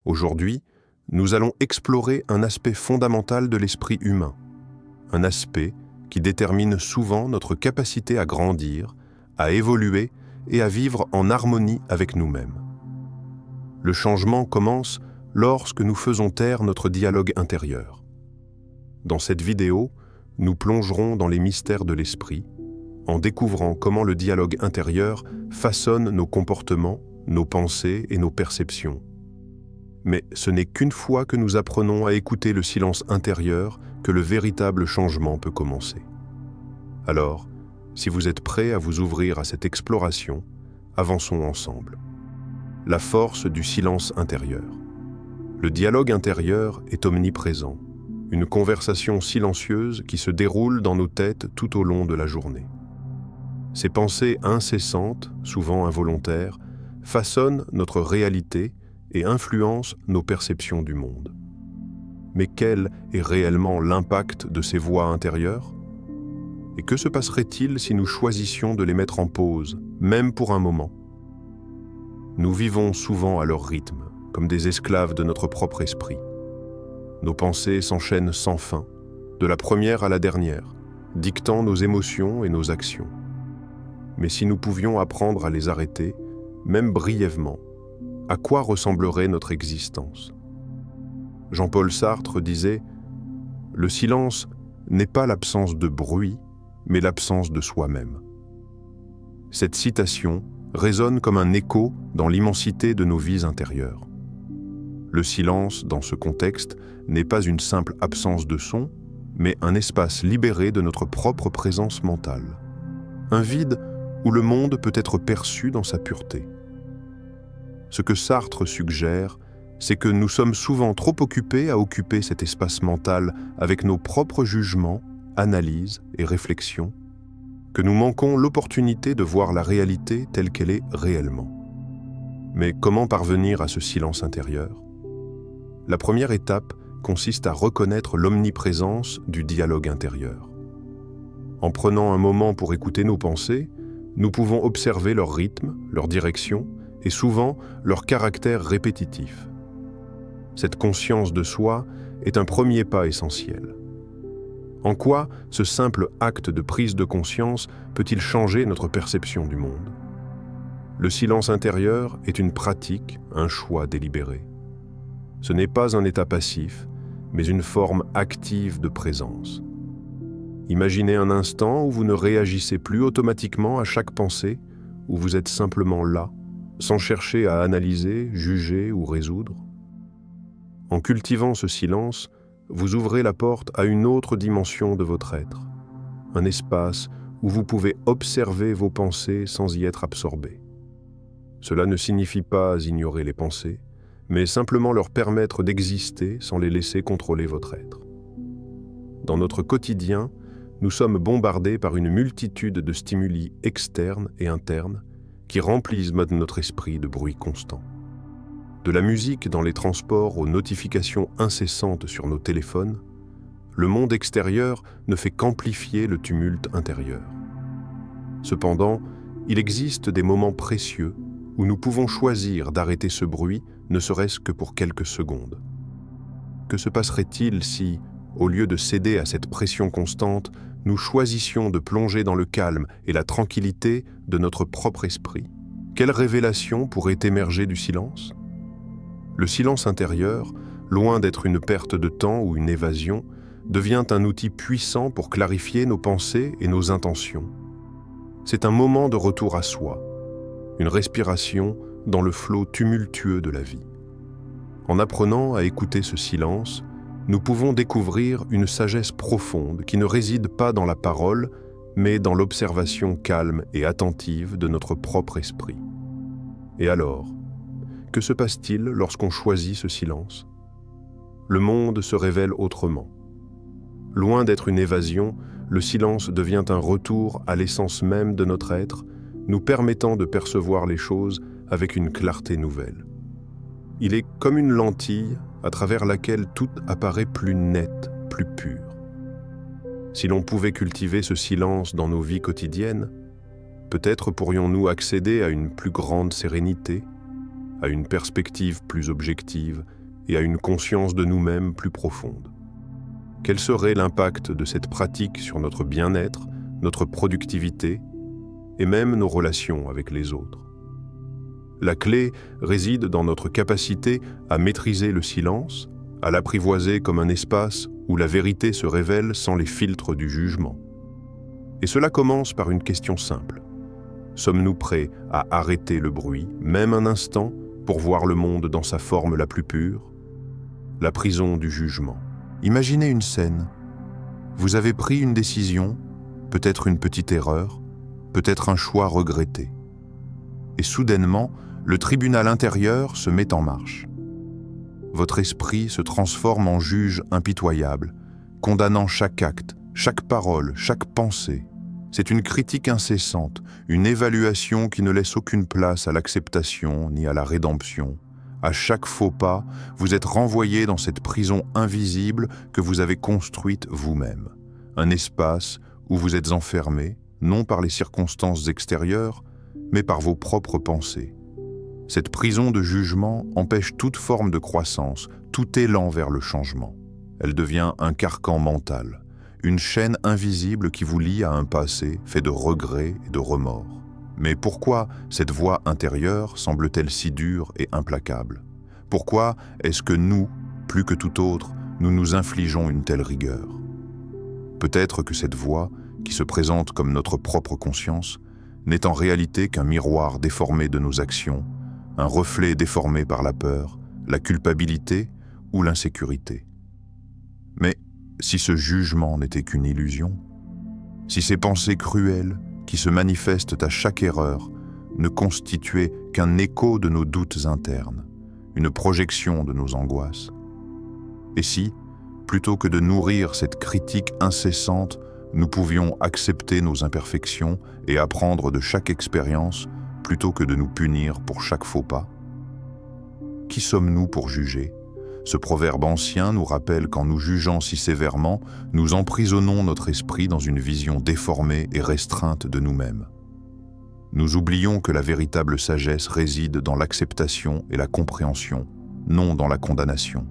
Aujourd'hui, nous allons explorer un aspect fondamental de l'esprit humain, un aspect qui détermine souvent notre capacité à grandir, à évoluer et à vivre en harmonie avec nous-mêmes. Le changement commence lorsque nous faisons taire notre dialogue intérieur. Dans cette vidéo, nous plongerons dans les mystères de l'esprit, en découvrant comment le dialogue intérieur façonne nos comportements, nos pensées et nos perceptions. Mais ce n'est qu'une fois que nous apprenons à écouter le silence intérieur que le véritable changement peut commencer. Alors, si vous êtes prêts à vous ouvrir à cette exploration, avançons ensemble. La force du silence intérieur. Le dialogue intérieur est omniprésent, une conversation silencieuse qui se déroule dans nos têtes tout au long de la journée. Ces pensées incessantes, souvent involontaires, façonnent notre réalité et influencent nos perceptions du monde. Mais quel est réellement l'impact de ces voix intérieures? Et que se passerait-il si nous choisissions de les mettre en pause, même pour un moment? Nous vivons souvent à leur rythme, comme des esclaves de notre propre esprit. Nos pensées s'enchaînent sans fin, de la première à la dernière, dictant nos émotions et nos actions. Mais si nous pouvions apprendre à les arrêter, même brièvement, à quoi ressemblerait notre existence? Jean-Paul Sartre disait « Le silence n'est pas l'absence de bruit, mais l'absence de soi-même. » Cette citation résonne comme un écho dans l'immensité de nos vies intérieures. Le silence, dans ce contexte, n'est pas une simple absence de son, mais un espace libéré de notre propre présence mentale. Un vide où le monde peut être perçu dans sa pureté. Ce que Sartre suggère, c'est que nous sommes souvent trop occupés à occuper cet espace mental avec nos propres jugements, analyses et réflexions, que nous manquons l'opportunité de voir la réalité telle qu'elle est réellement. Mais comment parvenir à ce silence intérieur? La première étape consiste à reconnaître l'omniprésence du dialogue intérieur. En prenant un moment pour écouter nos pensées, nous pouvons observer leur rythme, leur direction et souvent leur caractère répétitif. Cette conscience de soi est un premier pas essentiel. En quoi ce simple acte de prise de conscience peut-il changer notre perception du monde? Le silence intérieur est une pratique, un choix délibéré. Ce n'est pas un état passif, mais une forme active de présence. Imaginez un instant où vous ne réagissez plus automatiquement à chaque pensée, où vous êtes simplement là, sans chercher à analyser, juger ou résoudre. En cultivant ce silence, vous ouvrez la porte à une autre dimension de votre être, un espace où vous pouvez observer vos pensées sans y être absorbé. Cela ne signifie pas ignorer les pensées, mais simplement leur permettre d'exister sans les laisser contrôler votre être. Dans notre quotidien, nous sommes bombardés par une multitude de stimuli externes et internes qui remplissent notre esprit de bruit constant. De la musique dans les transports aux notifications incessantes sur nos téléphones, le monde extérieur ne fait qu'amplifier le tumulte intérieur. Cependant, il existe des moments précieux où nous pouvons choisir d'arrêter ce bruit, ne serait-ce que pour quelques secondes. Que se passerait-il si, au lieu de céder à cette pression constante, nous choisissions de plonger dans le calme et la tranquillité de notre propre esprit? Quelle révélation pourrait émerger du silence? Le silence intérieur, loin d'être une perte de temps ou une évasion, devient un outil puissant pour clarifier nos pensées et nos intentions. C'est un moment de retour à soi, une respiration dans le flot tumultueux de la vie. En apprenant à écouter ce silence, nous pouvons découvrir une sagesse profonde qui ne réside pas dans la parole, mais dans l'observation calme et attentive de notre propre esprit. Et alors, que se passe-t-il lorsqu'on choisit ce silence? Le monde se révèle autrement. Loin d'être une évasion, le silence devient un retour à l'essence même de notre être, nous permettant de percevoir les choses avec une clarté nouvelle. Il est comme une lentille à travers laquelle tout apparaît plus net, plus pur. Si l'on pouvait cultiver ce silence dans nos vies quotidiennes, peut-être pourrions-nous accéder à une plus grande sérénité, à une perspective plus objective et à une conscience de nous-mêmes plus profonde. Quel serait l'impact de cette pratique sur notre bien-être, notre productivité et même nos relations avec les autres? La clé réside dans notre capacité à maîtriser le silence, à l'apprivoiser comme un espace où la vérité se révèle sans les filtres du jugement. Et cela commence par une question simple. Sommes-nous prêts à arrêter le bruit, même un instant, pour voir le monde dans sa forme la plus pure? La prison du jugement. Imaginez une scène. Vous avez pris une décision, peut-être une petite erreur, peut-être un choix regretté. Et soudainement, le tribunal intérieur se met en marche. Votre esprit se transforme en juge impitoyable, condamnant chaque acte, chaque parole, chaque pensée. C'est une critique incessante, une évaluation qui ne laisse aucune place à l'acceptation ni à la rédemption. À chaque faux pas, vous êtes renvoyé dans cette prison invisible que vous avez construite vous-même. Un espace où vous êtes enfermé, non par les circonstances extérieures, mais par vos propres pensées. Cette prison de jugement empêche toute forme de croissance, tout élan vers le changement. Elle devient un carcan mental, une chaîne invisible qui vous lie à un passé fait de regrets et de remords. Mais pourquoi cette voix intérieure semble-t-elle si dure et implacable? Pourquoi est-ce que nous, plus que tout autre, nous nous infligeons une telle rigueur? Peut-être que cette voix, qui se présente comme notre propre conscience, n'est en réalité qu'un miroir déformé de nos actions, un reflet déformé par la peur, la culpabilité ou l'insécurité. Mais si ce jugement n'était qu'une illusion, si ces pensées cruelles qui se manifestent à chaque erreur ne constituaient qu'un écho de nos doutes internes, une projection de nos angoisses, et si, plutôt que de nourrir cette critique incessante, nous pouvions accepter nos imperfections et apprendre de chaque expérience plutôt que de nous punir pour chaque faux pas? Qui sommes-nous pour juger? Ce proverbe ancien nous rappelle qu'en nous jugeant si sévèrement, nous emprisonnons notre esprit dans une vision déformée et restreinte de nous-mêmes. Nous oublions que la véritable sagesse réside dans l'acceptation et la compréhension, non dans la condamnation.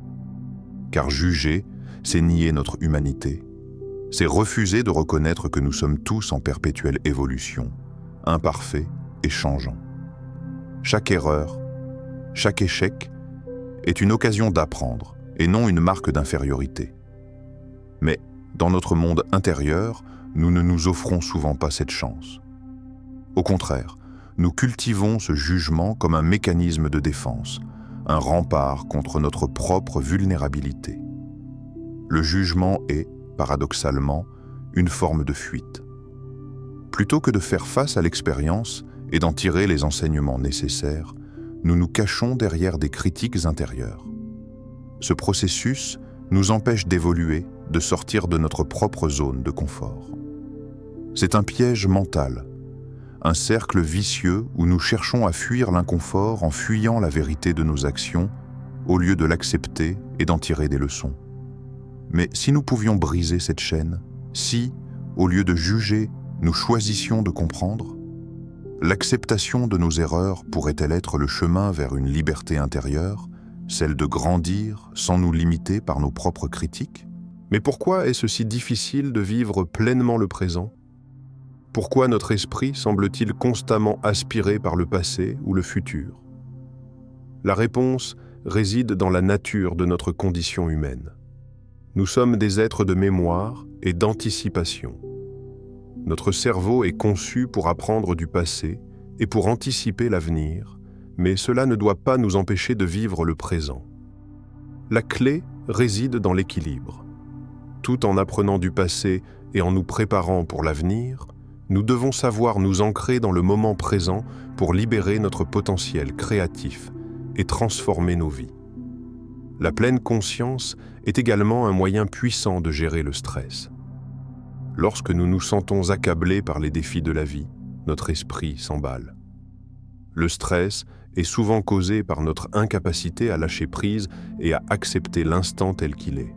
Car juger, c'est nier notre humanité. C'est refuser de reconnaître que nous sommes tous en perpétuelle évolution, imparfaits et changeants. Chaque erreur, chaque échec est une occasion d'apprendre et non une marque d'infériorité. Mais dans notre monde intérieur, nous ne nous offrons souvent pas cette chance. Au contraire, nous cultivons ce jugement comme un mécanisme de défense, un rempart contre notre propre vulnérabilité. Le jugement est, paradoxalement, une forme de fuite. Plutôt que de faire face à l'expérience et d'en tirer les enseignements nécessaires, nous nous cachons derrière des critiques intérieures. Ce processus nous empêche d'évoluer, de sortir de notre propre zone de confort. C'est un piège mental, un cercle vicieux où nous cherchons à fuir l'inconfort en fuyant la vérité de nos actions, au lieu de l'accepter et d'en tirer des leçons. Mais si nous pouvions briser cette chaîne, si, au lieu de juger, nous choisissions de comprendre, l'acceptation de nos erreurs pourrait-elle être le chemin vers une liberté intérieure, celle de grandir sans nous limiter par nos propres critiques? Mais pourquoi est-ce si difficile de vivre pleinement le présent? Pourquoi notre esprit semble-t-il constamment aspiré par le passé ou le futur? La réponse réside dans la nature de notre condition humaine. Nous sommes des êtres de mémoire et d'anticipation. Notre cerveau est conçu pour apprendre du passé et pour anticiper l'avenir, mais cela ne doit pas nous empêcher de vivre le présent. La clé réside dans l'équilibre. Tout en apprenant du passé et en nous préparant pour l'avenir, nous devons savoir nous ancrer dans le moment présent pour libérer notre potentiel créatif et transformer nos vies. La pleine conscience est également un moyen puissant de gérer le stress. Lorsque nous nous sentons accablés par les défis de la vie, notre esprit s'emballe. Le stress est souvent causé par notre incapacité à lâcher prise et à accepter l'instant tel qu'il est.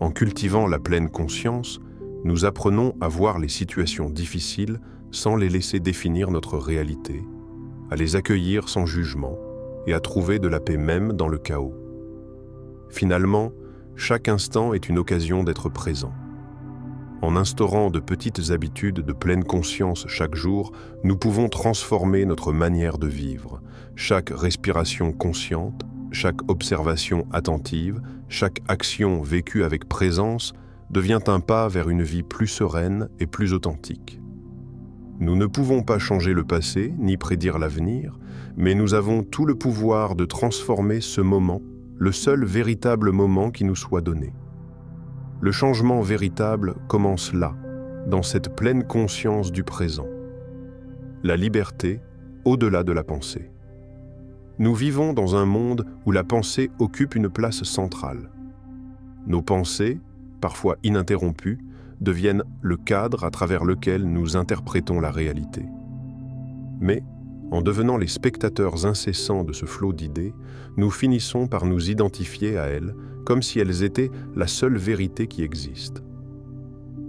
En cultivant la pleine conscience, nous apprenons à voir les situations difficiles sans les laisser définir notre réalité, à les accueillir sans jugement et à trouver de la paix même dans le chaos. Finalement, chaque instant est une occasion d'être présent. En instaurant de petites habitudes de pleine conscience chaque jour, nous pouvons transformer notre manière de vivre. Chaque respiration consciente, chaque observation attentive, chaque action vécue avec présence devient un pas vers une vie plus sereine et plus authentique. Nous ne pouvons pas changer le passé ni prédire l'avenir, mais nous avons tout le pouvoir de transformer ce moment, le seul véritable moment qui nous soit donné. Le changement véritable commence là, dans cette pleine conscience du présent. La liberté au-delà de la pensée. Nous vivons dans un monde où la pensée occupe une place centrale. Nos pensées, parfois ininterrompues, deviennent le cadre à travers lequel nous interprétons la réalité. Mais, en devenant les spectateurs incessants de ce flot d'idées, nous finissons par nous identifier à elles comme si elles étaient la seule vérité qui existe.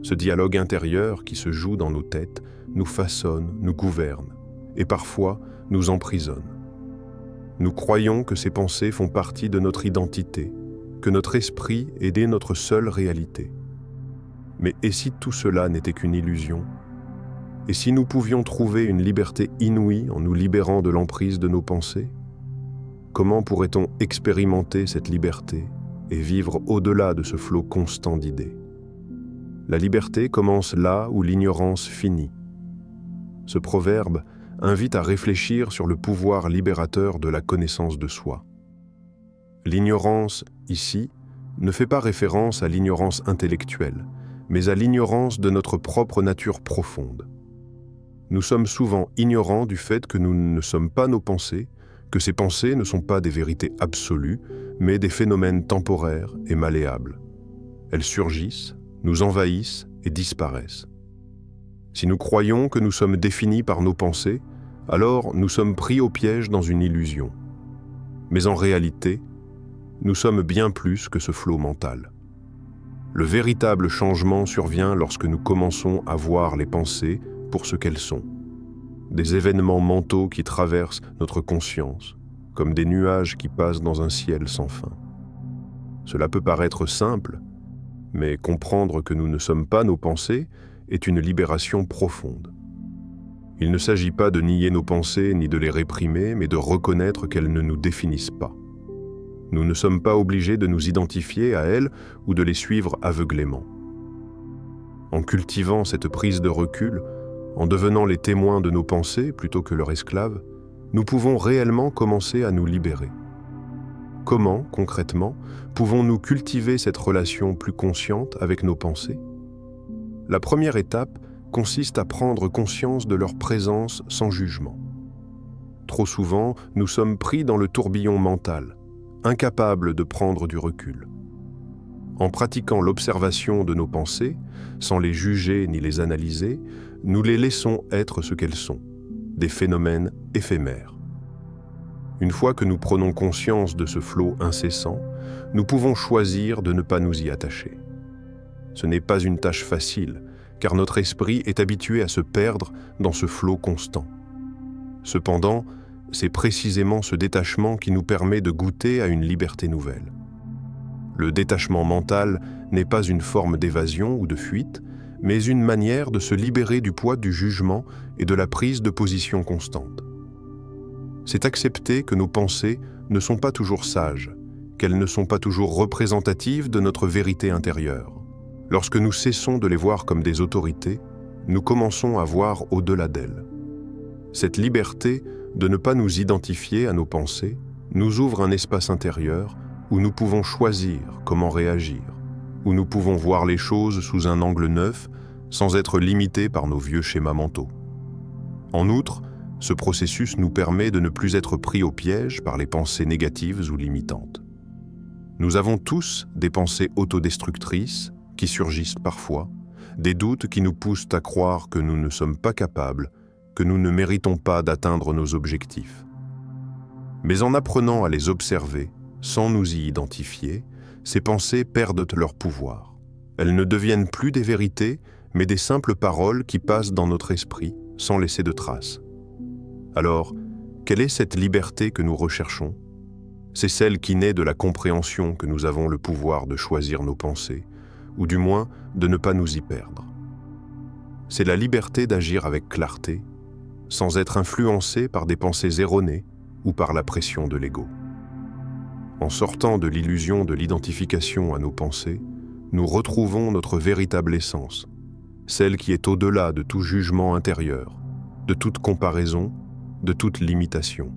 Ce dialogue intérieur qui se joue dans nos têtes nous façonne, nous gouverne et parfois nous emprisonne. Nous croyons que ces pensées font partie de notre identité, que notre esprit est notre seule réalité. Mais et si tout cela n'était qu'une illusion ? Et si nous pouvions trouver une liberté inouïe en nous libérant de l'emprise de nos pensées ? Comment pourrait-on expérimenter cette liberté et vivre au-delà de ce flot constant d'idées ? La liberté commence là où l'ignorance finit. Ce proverbe invite à réfléchir sur le pouvoir libérateur de la connaissance de soi. L'ignorance, ici, ne fait pas référence à l'ignorance intellectuelle, mais à l'ignorance de notre propre nature profonde. Nous sommes souvent ignorants du fait que nous ne sommes pas nos pensées, que ces pensées ne sont pas des vérités absolues, mais des phénomènes temporaires et malléables. Elles surgissent, nous envahissent et disparaissent. Si nous croyons que nous sommes définis par nos pensées, alors nous sommes pris au piège dans une illusion. Mais en réalité, nous sommes bien plus que ce flot mental. Le véritable changement survient lorsque nous commençons à voir les pensées pour ce qu'elles sont. Des événements mentaux qui traversent notre conscience, comme des nuages qui passent dans un ciel sans fin. Cela peut paraître simple, mais comprendre que nous ne sommes pas nos pensées est une libération profonde. Il ne s'agit pas de nier nos pensées ni de les réprimer, mais de reconnaître qu'elles ne nous définissent pas. Nous ne sommes pas obligés de nous identifier à elles ou de les suivre aveuglément. En cultivant cette prise de recul, en devenant les témoins de nos pensées plutôt que leurs esclaves, nous pouvons réellement commencer à nous libérer. Comment, concrètement, pouvons-nous cultiver cette relation plus consciente avec nos pensées ? La première étape consiste à prendre conscience de leur présence sans jugement. Trop souvent, nous sommes pris dans le tourbillon mental, incapables de prendre du recul. En pratiquant l'observation de nos pensées, sans les juger ni les analyser, nous les laissons être ce qu'elles sont, des phénomènes éphémères. Une fois que nous prenons conscience de ce flot incessant, nous pouvons choisir de ne pas nous y attacher. Ce n'est pas une tâche facile, car notre esprit est habitué à se perdre dans ce flot constant. Cependant, c'est précisément ce détachement qui nous permet de goûter à une liberté nouvelle. Le détachement mental n'est pas une forme d'évasion ou de fuite, mais une manière de se libérer du poids du jugement et de la prise de position constante. C'est accepter que nos pensées ne sont pas toujours sages, qu'elles ne sont pas toujours représentatives de notre vérité intérieure. Lorsque nous cessons de les voir comme des autorités, nous commençons à voir au-delà d'elles. Cette liberté de ne pas nous identifier à nos pensées nous ouvre un espace intérieur où nous pouvons choisir comment réagir, où nous pouvons voir les choses sous un angle neuf sans être limités par nos vieux schémas mentaux. En outre, ce processus nous permet de ne plus être pris au piège par les pensées négatives ou limitantes. Nous avons tous des pensées autodestructrices qui surgissent parfois, des doutes qui nous poussent à croire que nous ne sommes pas capables, que nous ne méritons pas d'atteindre nos objectifs. Mais en apprenant à les observer, sans nous y identifier, ces pensées perdent leur pouvoir. Elles ne deviennent plus des vérités, mais des simples paroles qui passent dans notre esprit, sans laisser de traces. Alors, Quelle est cette liberté que nous recherchons? C'est celle qui naît de la compréhension que nous avons le pouvoir de choisir nos pensées, ou du moins de ne pas nous y perdre. C'est la liberté d'agir avec clarté, sans être influencé par des pensées erronées ou par la pression de l'ego. En sortant de l'illusion de l'identification à nos pensées, nous retrouvons notre véritable essence, celle qui est au-delà de tout jugement intérieur, de toute comparaison, de toute limitation.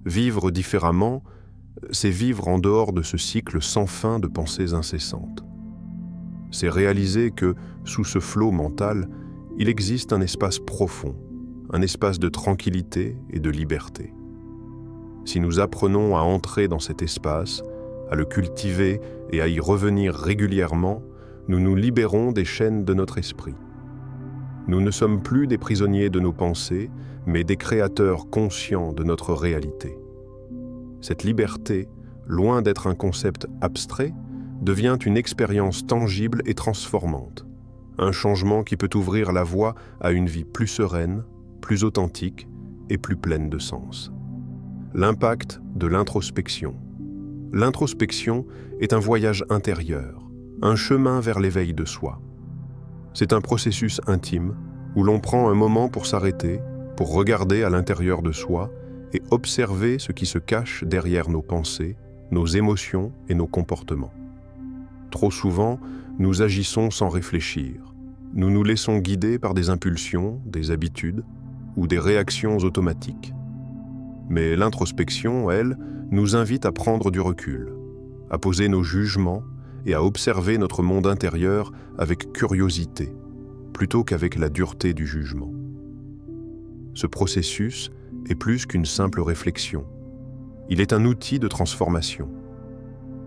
Vivre différemment, c'est vivre en dehors de ce cycle sans fin de pensées incessantes. C'est réaliser que, sous ce flot mental, il existe un espace profond, un espace de tranquillité et de liberté. Si nous apprenons à entrer dans cet espace, à le cultiver et à y revenir régulièrement, nous nous libérons des chaînes de notre esprit. Nous ne sommes plus des prisonniers de nos pensées, mais des créateurs conscients de notre réalité. Cette liberté, loin d'être un concept abstrait, devient une expérience tangible et transformante, un changement qui peut ouvrir la voie à une vie plus sereine, plus authentique et plus pleine de sens. L'impact de l'introspection. L'introspection est un voyage intérieur, un chemin vers l'éveil de soi. C'est un processus intime où l'on prend un moment pour s'arrêter, pour regarder à l'intérieur de soi et observer ce qui se cache derrière nos pensées, nos émotions et nos comportements. Trop souvent, nous agissons sans réfléchir. Nous nous laissons guider par des impulsions, des habitudes ou des réactions automatiques. Mais l'introspection, elle, nous invite à prendre du recul, à poser nos jugements et à observer notre monde intérieur avec curiosité, plutôt qu'avec la dureté du jugement. Ce processus est plus qu'une simple réflexion. Il est un outil de transformation.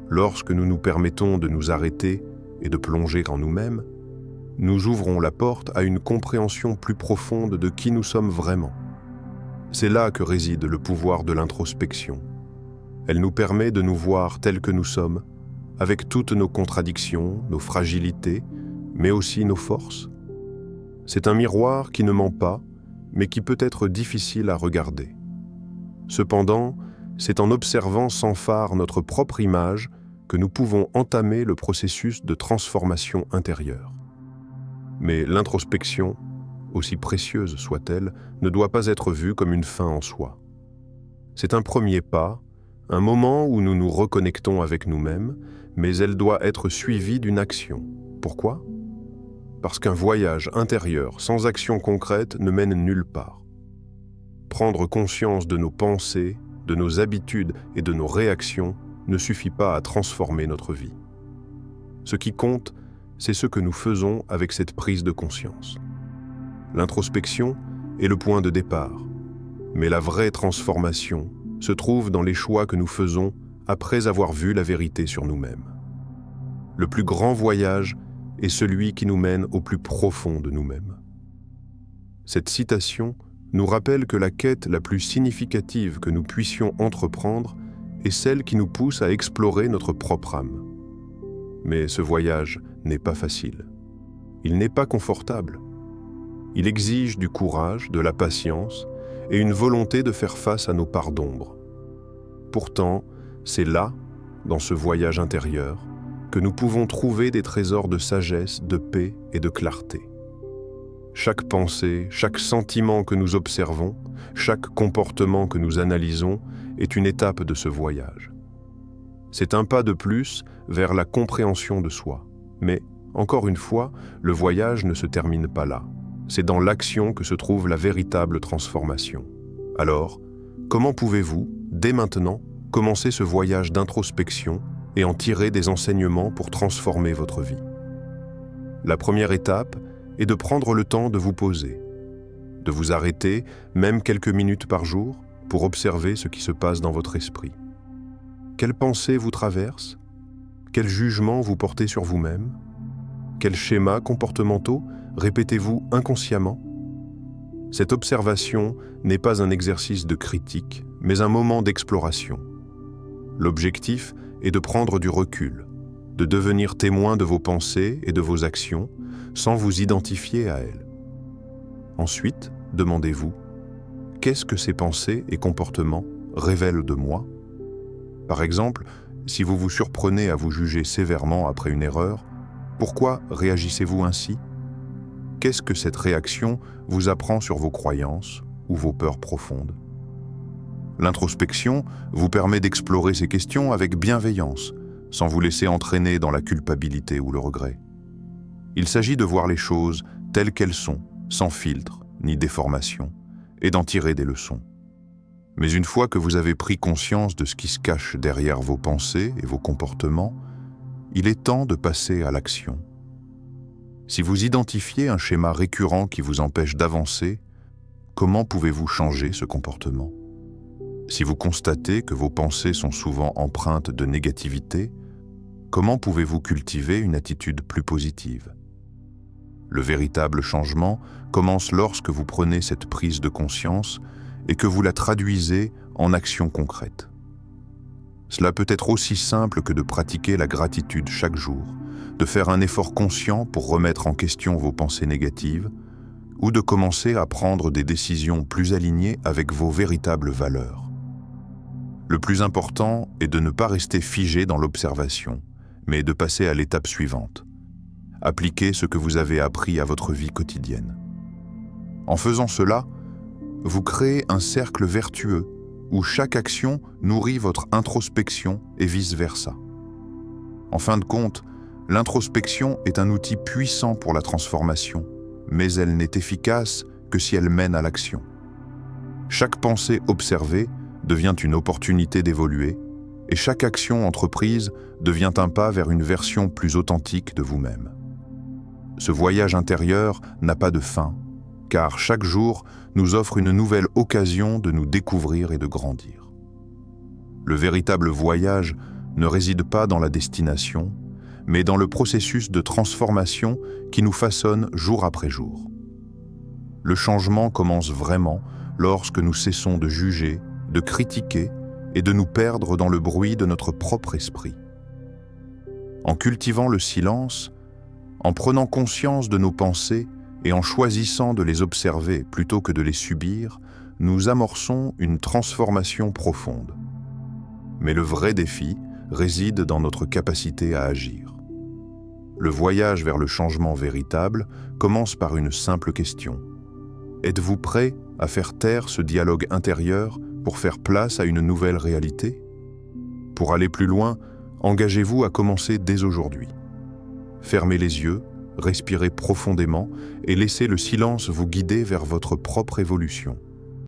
Lorsque nous nous permettons de nous arrêter et de plonger en nous-mêmes, nous ouvrons la porte à une compréhension plus profonde de qui nous sommes vraiment. C'est là que réside le pouvoir de l'introspection. Elle nous permet de nous voir tels que nous sommes, avec toutes nos contradictions, nos fragilités, mais aussi nos forces. C'est un miroir qui ne ment pas, mais qui peut être difficile à regarder. Cependant, c'est en observant sans phare notre propre image que nous pouvons entamer le processus de transformation intérieure. Mais l'introspection, aussi précieuse soit-elle, ne doit pas être vue comme une fin en soi. C'est un premier pas, un moment où nous nous reconnectons avec nous-mêmes, mais elle doit être suivie d'une action. Pourquoi? Parce qu'un voyage intérieur sans action concrète ne mène nulle part. Prendre conscience de nos pensées, de nos habitudes et de nos réactions ne suffit pas à transformer notre vie. Ce qui compte, c'est ce que nous faisons avec cette prise de conscience. L'introspection est le point de départ, mais la vraie transformation se trouve dans les choix que nous faisons après avoir vu la vérité sur nous-mêmes. Le plus grand voyage est celui qui nous mène au plus profond de nous-mêmes. Cette citation nous rappelle que la quête la plus significative que nous puissions entreprendre est celle qui nous pousse à explorer notre propre âme. Mais ce voyage n'est pas facile. Il n'est pas confortable. Il exige du courage, de la patience et une volonté de faire face à nos parts d'ombre. Pourtant, c'est là, dans ce voyage intérieur, que nous pouvons trouver des trésors de sagesse, de paix et de clarté. Chaque pensée, chaque sentiment que nous observons, chaque comportement que nous analysons est une étape de ce voyage. C'est un pas de plus vers la compréhension de soi. Mais, encore une fois, le voyage ne se termine pas là. C'est dans l'action que se trouve la véritable transformation. Alors, comment pouvez-vous, dès maintenant, commencer ce voyage d'introspection et en tirer des enseignements pour transformer votre vie? La première étape est de prendre le temps de vous poser, de vous arrêter, même quelques minutes par jour, pour observer ce qui se passe dans votre esprit. Quelles pensées vous traversent? Quels jugements vous portez sur vous-même? Quels schémas comportementaux répétez-vous inconsciemment? Cette observation n'est pas un exercice de critique, mais un moment d'exploration. L'objectif est de prendre du recul, de devenir témoin de vos pensées et de vos actions sans vous identifier à elles. Ensuite, demandez-vous, qu'est-ce que ces pensées et comportements révèlent de moi? Par exemple, si vous vous surprenez à vous juger sévèrement après une erreur, pourquoi réagissez-vous ainsi? Qu'est-ce que cette réaction vous apprend sur vos croyances ou vos peurs profondes? L'introspection vous permet d'explorer ces questions avec bienveillance, sans vous laisser entraîner dans la culpabilité ou le regret. Il s'agit de voir les choses telles qu'elles sont, sans filtre ni déformation, et d'en tirer des leçons. Mais une fois que vous avez pris conscience de ce qui se cache derrière vos pensées et vos comportements, il est temps de passer à l'action. Si vous identifiez un schéma récurrent qui vous empêche d'avancer, comment pouvez-vous changer ce comportement? Si vous constatez que vos pensées sont souvent empreintes de négativité, comment pouvez-vous cultiver une attitude plus positive? Le véritable changement commence lorsque vous prenez cette prise de conscience et que vous la traduisez en actions concrètes. Cela peut être aussi simple que de pratiquer la gratitude chaque jour, de faire un effort conscient pour remettre en question vos pensées négatives, ou de commencer à prendre des décisions plus alignées avec vos véritables valeurs. Le plus important est de ne pas rester figé dans l'observation, mais de passer à l'étape suivante. Appliquez ce que vous avez appris à votre vie quotidienne. En faisant cela, vous créez un cercle vertueux où chaque action nourrit votre introspection et vice-versa. En fin de compte, l'introspection est un outil puissant pour la transformation, mais elle n'est efficace que si elle mène à l'action. Chaque pensée observée devient une opportunité d'évoluer, et chaque action entreprise devient un pas vers une version plus authentique de vous-même. Ce voyage intérieur n'a pas de fin, car chaque jour nous offre une nouvelle occasion de nous découvrir et de grandir. Le véritable voyage ne réside pas dans la destination, mais dans le processus de transformation qui nous façonne jour après jour. Le changement commence vraiment lorsque nous cessons de juger, de critiquer et de nous perdre dans le bruit de notre propre esprit. En cultivant le silence, en prenant conscience de nos pensées et en choisissant de les observer plutôt que de les subir, nous amorçons une transformation profonde. Mais le vrai défi réside dans notre capacité à agir. Le voyage vers le changement véritable commence par une simple question. Êtes-vous prêt à faire taire ce dialogue intérieur pour faire place à une nouvelle réalité? Pour aller plus loin, engagez-vous à commencer dès aujourd'hui. Fermez les yeux, respirez profondément et laissez le silence vous guider vers votre propre évolution.